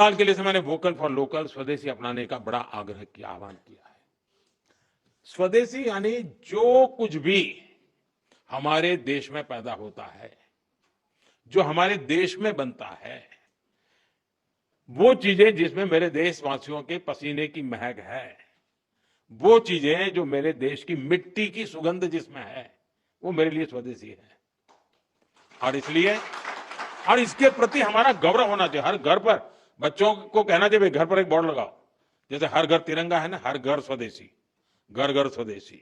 साल के लिए से मैंने वोकल फॉर लोकल, स्वदेशी अपनाने का बड़ा आग्रह किया, आह्वान किया है। स्वदेशी यानी जो कुछ भी हमारे देश में पैदा होता है, जो हमारे देश में बनता है, वो चीजें जिसमें मेरे देशवासियों के पसीने की महक है, वो चीजें जो मेरे देश की मिट्टी की सुगंध जिसमें है, वो मेरे लिए स्वदेशी है। और इसलिए और इसके प्रति हमारा गौरव होना चाहिए। हर घर पर बच्चों को कहना चाहिए, घर पर एक बोर्ड लगाओ, जैसे हर घर तिरंगा है ना, हर घर स्वदेशी, घर घर स्वदेशी।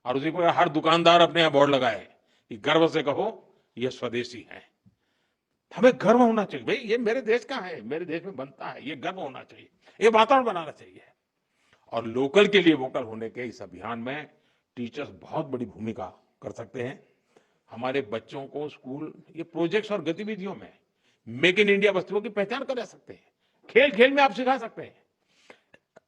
और उसी को हर दुकानदार अपने यहाँ बोर्ड लगाए कि गर्व से कहो ये स्वदेशी है। हमें गर्व होना चाहिए, भाई ये मेरे देश का है, मेरे देश में बनता है, ये गर्व होना चाहिए, ये वातावरण बनाना चाहिए। और लोकल के लिए वोकल होने के इस अभियान में टीचर्स बहुत बड़ी भूमिका कर सकते हैं। हमारे बच्चों को स्कूल ये प्रोजेक्ट्स और गतिविधियों में मेक इन इंडिया वस्तुओं की पहचान करा सकते हैं। खेल खेल में आप सिखा सकते हैं।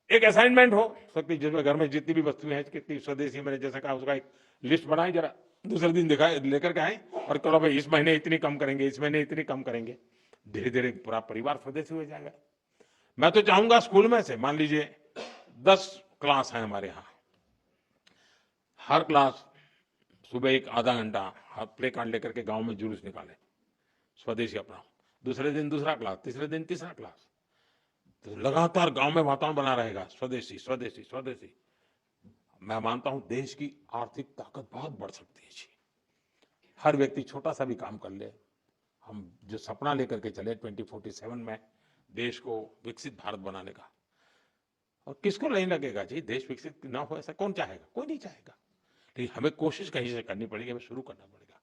एक असाइनमेंट हो सकती है जिसमें घर में जितनी भी वस्तुएं हैं, कितनी स्वदेशी, मैंने जैसा कहा उसका एक लिस्ट बनाए, जरा दूसरे दिन दिखाए लेकर के आए और करो भाई इस महीने इतनी कम करेंगे, इस महीने इतनी कम करेंगे। धीरे धीरे पूरा परिवार स्वदेशी हो जाएगा। मैं तो चाहूंगा स्कूल में से मान लीजिए 10 क्लास है हमारे यहाँ, हर क्लास सुबह एक आधा घंटा प्ले कार्ड लेकर के गांव में जुलूस निकाले, स्वदेशी अपनाओ। दूसरे दिन दूसरा क्लास, तीसरे दिन तीसरा क्लास, तो लगातार गांव में वातावरण बना रहेगा स्वदेशी स्वदेशी स्वदेशी। मैं मानता हूं देश की आर्थिक ताकत बहुत बढ़ सकती है जी। हर व्यक्ति छोटा सा भी काम कर ले। हम जो सपना लेकर के चले 2047 में देश को विकसित भारत बनाने का, और किसको नहीं लगेगा जी देश विकसित ना हो, ऐसा कौन चाहेगा? कोई नहीं चाहेगा। लेकिन हमें कोशिश कहीं से करनी पड़ेगी, हमें शुरू करना पड़ेगा।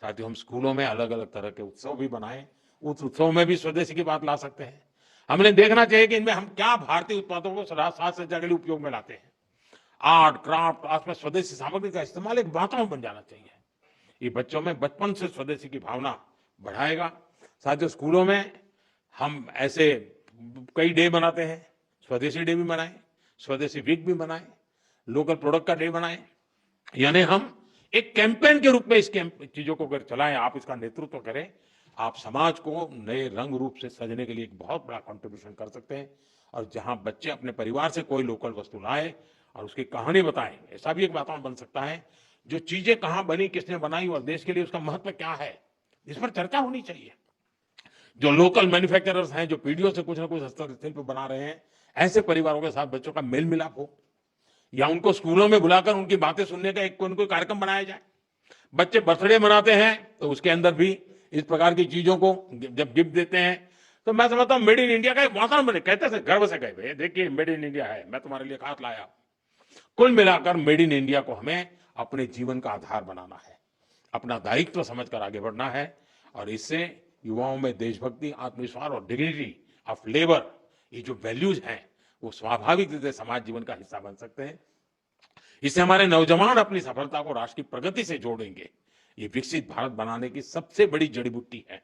साथ ही हम स्कूलों में अलग अलग तरह के उत्सव भी बनाएं, उस उत्सव में भी स्वदेशी की बात ला सकते हैं। हमने देखना चाहिए कि इनमें हम क्या भारतीय उत्पादों को साज सज्जा के लिए उपयोग में लाते हैं। आर्ट क्राफ्ट, आसपास स्वदेशी सामग्री का इस्तेमाल एक वातावरण बन जाना चाहिए। ये बच्चों में बचपन से स्वदेशी की भावना बढ़ाएगा। साथ ही स्कूलों में हम ऐसे कई डे बनाते हैं, स्वदेशी डे भी बनाएं, स्वदेशी वीक भी बनाएं, लोकल प्रोडक्ट का डे बनाएं। यानी हम एक कैंपेन के रूप में इस चीजों को अगर चलाएं, आप इसका नेतृत्व करें, आप समाज को नए रंग रूप से सजने के लिए एक बहुत बड़ा कंट्रीब्यूशन कर सकते हैं। और जहां बच्चे अपने परिवार से कोई लोकल वस्तु लाए और उसकी कहानी बताएं, ऐसा भी एक वातावरण बन सकता है। जो चीजें कहां बनी, किसने बनाई और देश के लिए उसका महत्व क्या है, इस पर चर्चा होनी चाहिए। जो लोकल मैन्युफैक्चरर्स हैं, जो पीढ़ियों से कुछ ना कुछ हस्तशिल्प बना रहे हैं, ऐसे परिवारों के साथ बच्चों का मेल मिलाप हो, या उनको स्कूलों में बुलाकर उनकी बातें सुनने का एक कोई कार्यक्रम बनाया जाए। बच्चे बर्थडे मनाते हैं तो उसके अंदर भी इस प्रकार की चीजों को जब गिफ्ट देते हैं, तो मैं समझता हूं मेड इन इंडिया का एक वातावरण बने। कहते थे गर्व से कहे, देखिए मेड इन इंडिया है, मैं तुम्हारे लिए खास लाया। कुल मिलाकर मेड इन इंडिया को हमें अपने जीवन का आधार बनाना है, अपना दायित्व समझकर आगे बढ़ना है। और इससे युवाओं में देशभक्ति, आत्मविश्वास और डिग्निटी ऑफ लेबर, ये जो वैल्यूज हैं, वो स्वाभाविक रूप से समाज जीवन का हिस्सा बन सकते हैं। इससे हमारे नौजवान अपनी सफलता को राष्ट्र की प्रगति से जोड़ेंगे। ये विकसित भारत बनाने की सबसे बड़ी जड़ी बूटी है।